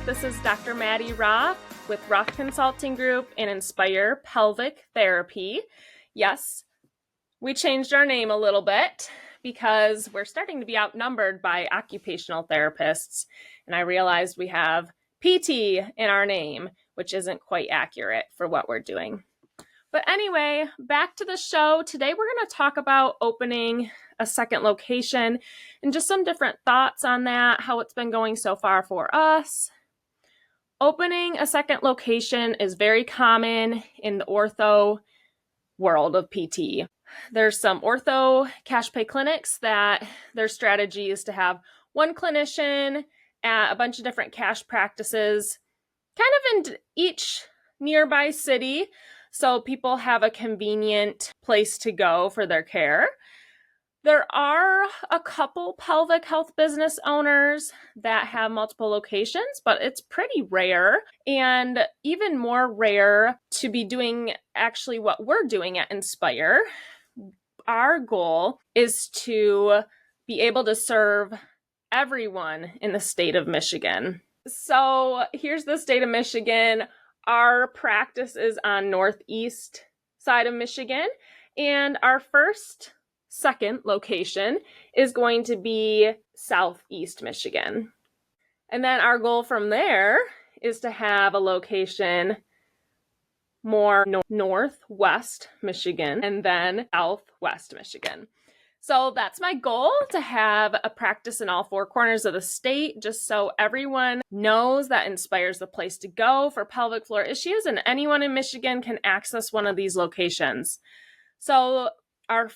This is Dr. Maddy Roth with Roth Consulting Group and Inspire Pelvic Therapy. Yes, we changed our name a little bit because we're starting to be outnumbered by occupational therapists, and I realized we have PT in our name, which isn't quite accurate for what we're doing. But anyway, back to the show. Today we're going to talk about opening a second location and just some different thoughts on that, how it's been going so far for us. Opening a second location is very common in the ortho world of PT. There's some ortho cash pay clinics that their strategy is to have one clinician at a bunch of different cash practices, kind of in each nearby city, so people have a convenient place to go for their care. There are a couple pelvic health business owners that have multiple locations, but it's pretty rare, and even more rare to be doing actually what we're doing at Inspire. Our goal is to be able to serve everyone in the state of Michigan. So here's the state of Michigan. Our practice is on northeast side of Michigan, and our second location is going to be southeast Michigan. And then our goal from there is to have a location more northwest Michigan and then southwest Michigan. So that's my goal, to have a practice in all four corners of the state, just so everyone knows that Inspire's the place to go for pelvic floor issues, and anyone in Michigan can access one of these locations. So our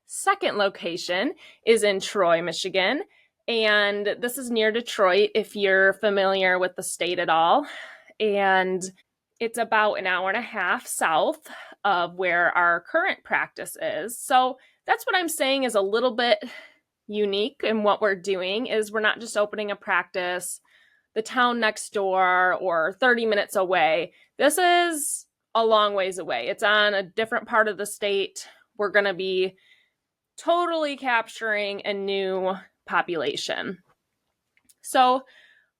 second location is in Troy, Michigan, and this is near Detroit if you're familiar with the state at all. And it's about an hour and a half south of where our current practice is. So that's what I'm saying is a little bit unique in what we're doing, is we're not just opening a practice the town next door or 30 minutes away. This is a long ways away. It's on a different part of the state. We're going to be totally capturing a new population. So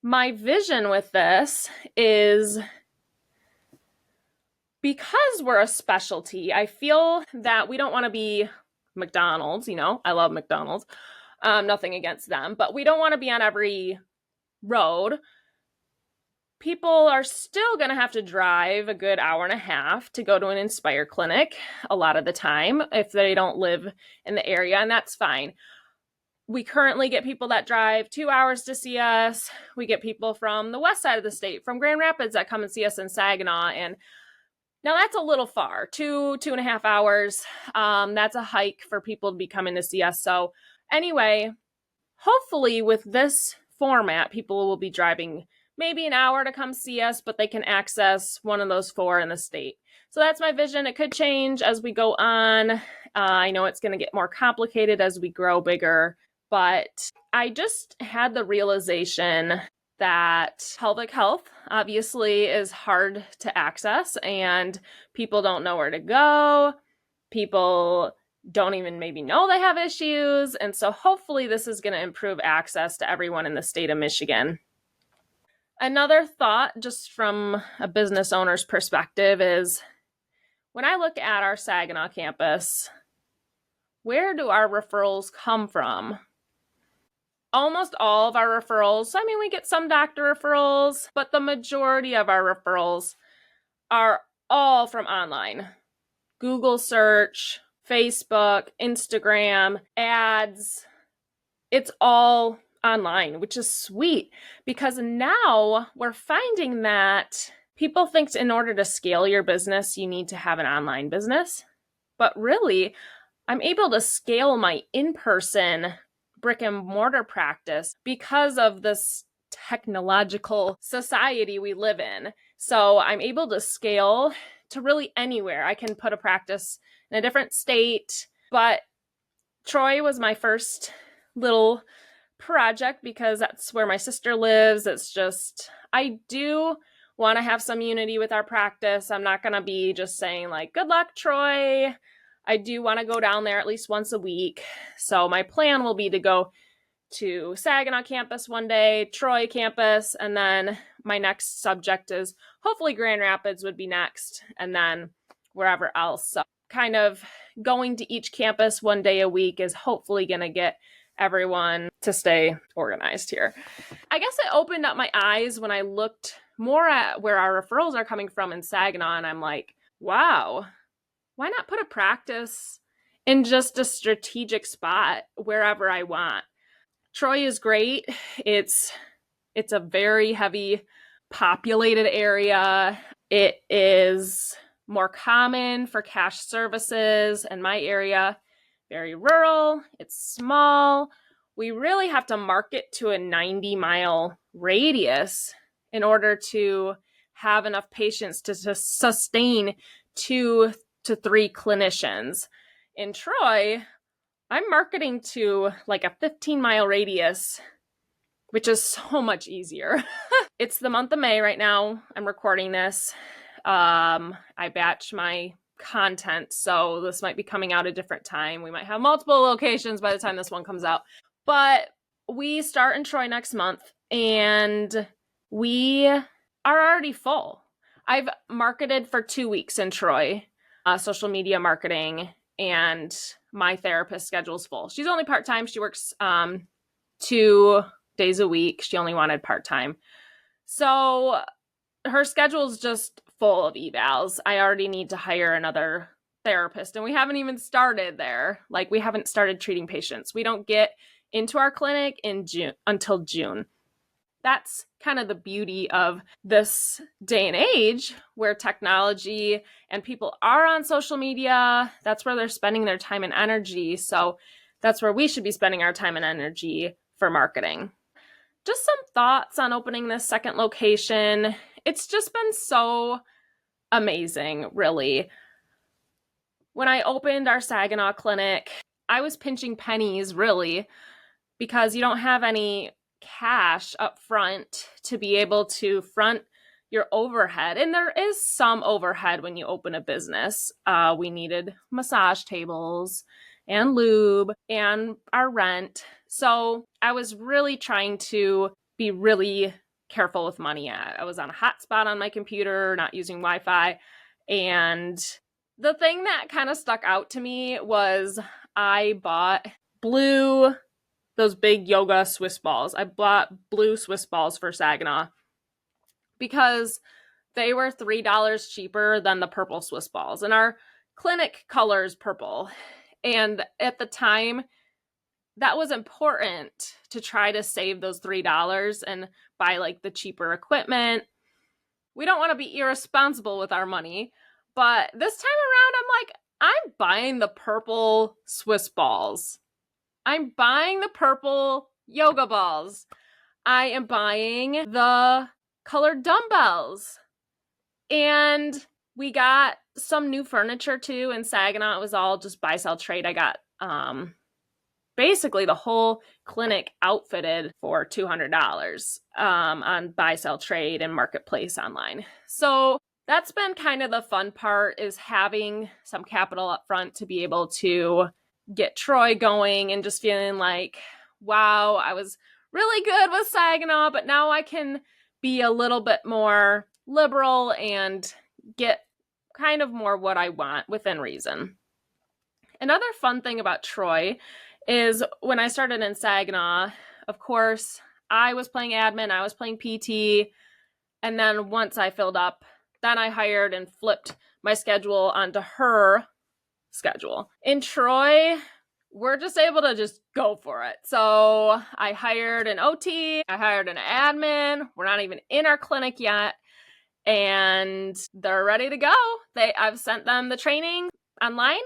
my vision with this is, because we're a specialty, I feel that we don't want to be McDonald's. I love McDonald's. Nothing against them, but we don't want to be on every road. People are still going to have to drive a good hour and a half to go to an Inspire clinic a lot of the time if they don't live in the area, and that's fine. We currently get people that drive 2 hours to see us. We get people from the west side of the state, from Grand Rapids, that come and see us in Saginaw, and now that's a little far, 2.5 hours. That's a hike for people to be coming to see us. So anyway, hopefully with this format, people will be driving maybe an hour to come see us, but they can access one of those four in the state. So that's my vision. It could change as we go on. I know it's going to get more complicated as we grow bigger, but I just had the realization that pelvic health obviously is hard to access, and people don't know where to go. People don't even maybe know they have issues. And so hopefully this is going to improve access to everyone in the state of Michigan. Another thought, just from a business owner's perspective, is when I look at our Saginaw campus, where do our referrals come from? Almost all of our referrals, we get some doctor referrals, but the majority of our referrals are all from online. Google search, Facebook, Instagram, ads. It's all online, which is sweet, because now we're finding that people think in order to scale your business, you need to have an online business. But really, I'm able to scale my in-person brick and mortar practice because of this technological society we live in. So I'm able to scale to really anywhere. I can put a practice in a different state, but Troy was my first little project because that's where my sister lives. It's just, I do want to have some unity with our practice. I'm not going to be just saying like, good luck, Troy. I do want to go down there at least once a week. So my plan will be to go to Saginaw campus one day, Troy campus, and then my next subject is hopefully Grand Rapids would be next, and then wherever else. So kind of going to each campus one day a week is hopefully going to get everyone to stay organized here. I guess it opened up my eyes when I looked more at where our referrals are coming from in Saginaw, and I'm like, wow, why not put a practice in just a strategic spot wherever I want? Troy is great. It's a very heavy populated area. It is more common for cash services in my area. Very rural. It's small. We really have to market to a 90-mile radius in order to have enough patients to sustain 2 to 3 clinicians. In Troy, I'm marketing to like a 15-mile radius, which is so much easier. It's the month of May right now. I'm recording this. I batch my content, so this might be coming out a different time. We might have multiple locations by the time this one comes out. But we start in Troy next month, and we are already full. I've marketed for 2 weeks in Troy, social media marketing, and my therapist schedule's full. She's only part-time. She works 2 days a week. She only wanted part-time. So her schedule's just full of evals. I already need to hire another therapist, and we haven't even started there. Like, we haven't started treating patients. We don't get into our clinic in June until June. That's kind of the beauty of this day and age where technology and people are on social media. That's where they're spending their time and energy. So that's where we should be spending our time and energy for marketing. Just some thoughts on opening this second location. It's just been so amazing, really. When I opened our Saginaw clinic, I was pinching pennies, really, because you don't have any cash up front to be able to front your overhead. And there is some overhead when you open a business. We needed massage tables and lube and our rent. So I was really trying to be really careful with money. I was on a hotspot on my computer, not using Wi-Fi. And the thing that kind of stuck out to me was I bought those big yoga Swiss balls. I bought blue Swiss balls for Saginaw because they were $3 cheaper than the purple Swiss balls. And our clinic color is purple. And at the time, that was important to try to save those $3 and buy like the cheaper equipment. We don't want to be irresponsible with our money. But this time around, I'm like, I'm buying the purple Swiss balls. I'm buying the purple yoga balls. I am buying the colored dumbbells. And we got some new furniture too in Saginaw. It was all just buy, sell, trade. I got basically the whole clinic outfitted for $200 on buy, sell, trade and marketplace online. So that's been kind of the fun part, is having some capital up front to be able to get Troy going and just feeling like, wow, I was really good with Saginaw, but now I can be a little bit more liberal and get kind of more what I want within reason. Another fun thing about Troy is when I started in Saginaw, of course, I was playing admin, I was playing PT, and then once I filled up, then I hired and flipped my schedule onto her schedule. In Troy, we're just able to just go for it. So I hired an OT, I hired an admin. We're not even in our clinic yet, and they're ready to go. I've sent them the training online,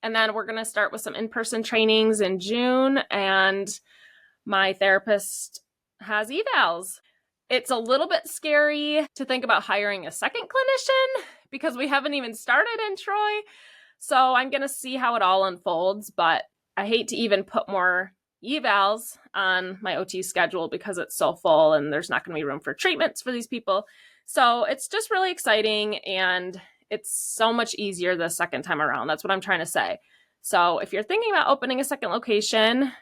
and then we're going to start with some in-person trainings in June, and my therapist has evals. It's a little bit scary to think about hiring a second clinician because we haven't even started in Troy. So I'm going to see how it all unfolds, but I hate to even put more evals on my OT schedule because it's so full and there's not going to be room for treatments for these people. So it's just really exciting, and it's so much easier the second time around. That's what I'm trying to say. So if you're thinking about opening a second location,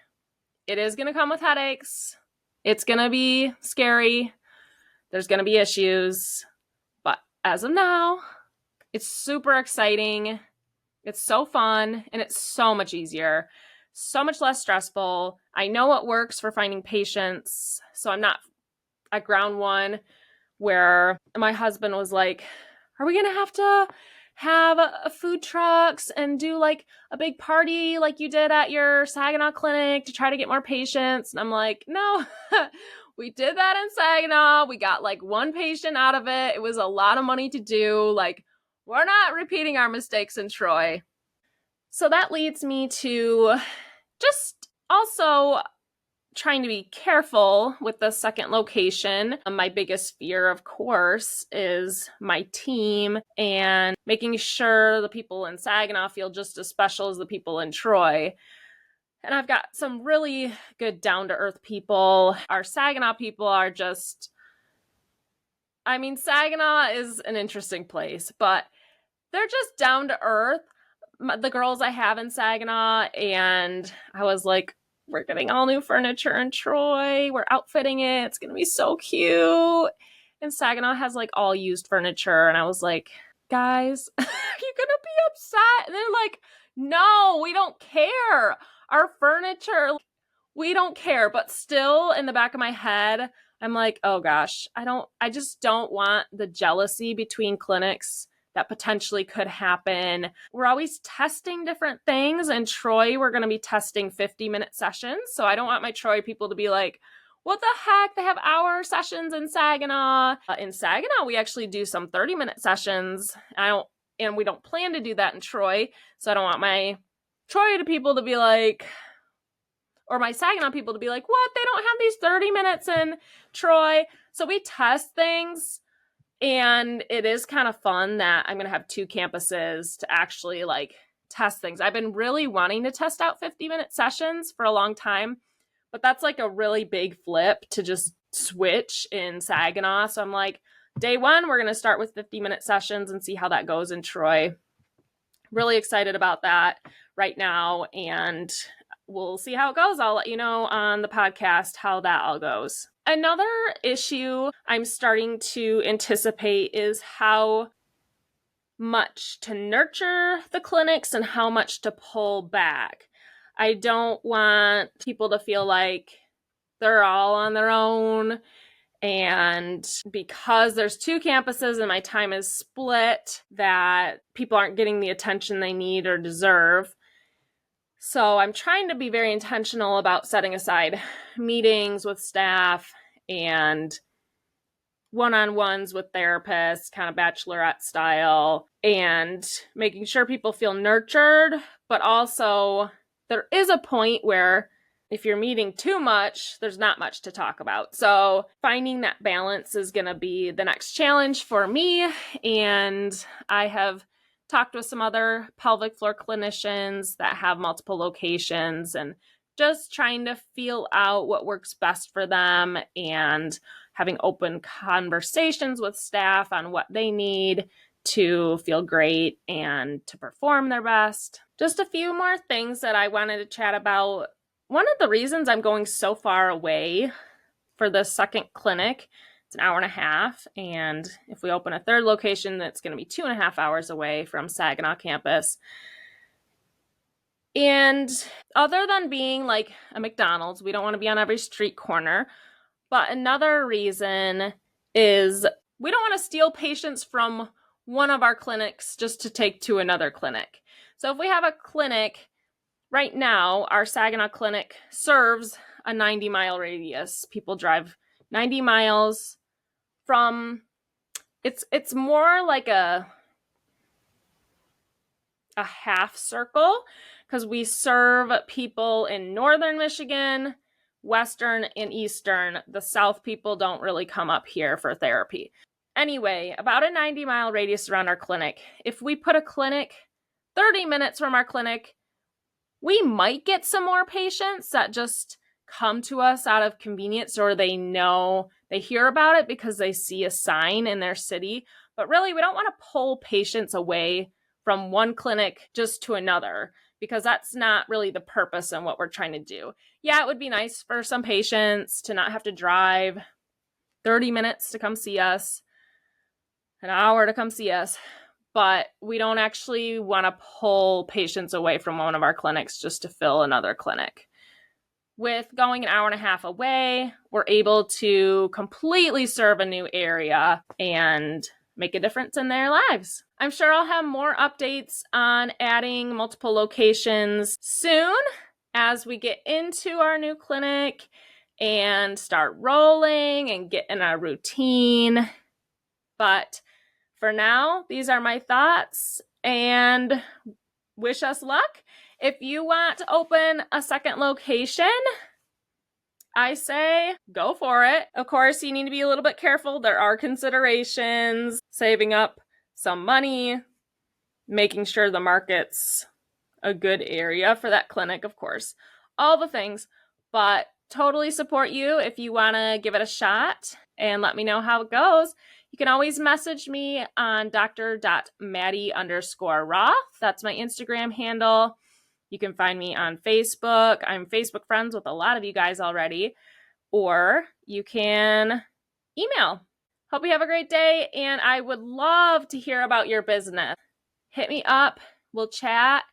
it is going to come with headaches. It's going to be scary. There's going to be issues. But as of now, it's super exciting. It's so fun, and it's so much easier, so much less stressful. I know what works for finding patients, so I'm not at ground one where my husband was like, are we going to have a food trucks and do like a big party like you did at your Saginaw clinic to try to get more patients? And I'm like, no, we did that in Saginaw. We got like one patient out of it. It was a lot of money to do. Like, we're not repeating our mistakes in Troy. So that leads me to just also trying to be careful with the second location. My biggest fear, of course, is my team and making sure the people in Saginaw feel just as special as the people in Troy. And I've got some really good down-to-earth people. Our Saginaw people are just, Saginaw is an interesting place, but they're just down-to-earth. The girls I have in Saginaw, and I was like, we're getting all new furniture in Troy. We're outfitting it. It's going to be so cute. And Saginaw has like all used furniture. And I was like, guys, are you going to be upset? And they're like, no, we don't care. Our furniture, we don't care. But still in the back of my head, I'm like, oh gosh, I just don't want the jealousy between clinics that potentially could happen. We're always testing different things. In Troy, we're going to be testing 50-minute sessions. So I don't want my Troy people to be like, what the heck? They have hour sessions in Saginaw. In Saginaw, we actually do some 30-minute sessions. And we don't plan to do that in Troy. So I don't want my Troy people to be like, or my Saginaw people to be like, what? They don't have these 30 minutes in Troy. So we test things. And it is kind of fun that I'm going to have two campuses to actually like test things. I've been really wanting to test out 50-minute sessions for a long time, but that's like a really big flip to just switch in Saginaw. So I'm like, day one, we're going to start with 50-minute sessions and see how that goes in Troy. Really excited about that right now, and we'll see how it goes. I'll let you know on the podcast how that all goes. Another issue I'm starting to anticipate is how much to nurture the clinics and how much to pull back. I don't want people to feel like they're all on their own, and because there's two campuses and my time is split, that people aren't getting the attention they need or deserve. So I'm trying to be very intentional about setting aside meetings with staff and one-on-ones with therapists, kind of bachelorette style, and making sure people feel nurtured. But also, there is a point where if you're meeting too much, there's not much to talk about. So finding that balance is going to be the next challenge for me. And I have talked with some other pelvic floor clinicians that have multiple locations and just trying to feel out what works best for them and having open conversations with staff on what they need to feel great and to perform their best. Just a few more things that I wanted to chat about. One of the reasons I'm going so far away for the second clinic, it's an hour and a half, and if we open a third location, that's going to be 2.5 hours away from Saginaw campus. And other than being like a McDonald's, we don't want to be on every street corner. But another reason is we don't want to steal patients from one of our clinics just to take to another clinic. So if we have a clinic, right now, our Saginaw clinic serves a 90-mile radius. People drive 90 miles from, it's more like a half circle, because we serve people in northern Michigan, western, and eastern. The south people don't really come up here for therapy. Anyway, about a 90-mile radius around our clinic. If we put a clinic 30 minutes from our clinic, we might get some more patients that just come to us out of convenience, or they hear about it because they see a sign in their city. But really, we don't want to pull patients away from one clinic just to another, because that's not really the purpose and what we're trying to do. Yeah, it would be nice for some patients to not have to drive 30 minutes to come see us, an hour to come see us, but we don't actually want to pull patients away from one of our clinics just to fill another clinic. With going an hour and a half away, we're able to completely serve a new area and make a difference in their lives. I'm sure I'll have more updates on adding multiple locations soon as we get into our new clinic and start rolling and get in our routine. But for now, these are my thoughts, and wish us luck. If you want to open a second location, I say go for it. Of course, you need to be a little bit careful. There are considerations, saving up some money, making sure the market's a good area for that clinic, of course. All the things, but totally support you if you want to give it a shot and let me know how it goes. You can always message me on dr.maddy_Roth. That's my Instagram handle. You can find me on Facebook. I'm Facebook friends with a lot of you guys already. Or you can email. Hope you have a great day, and I would love to hear about your business. Hit me up. We'll chat,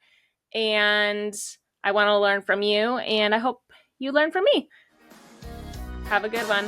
and I want to learn from you, and I hope you learn from me. Have a good one.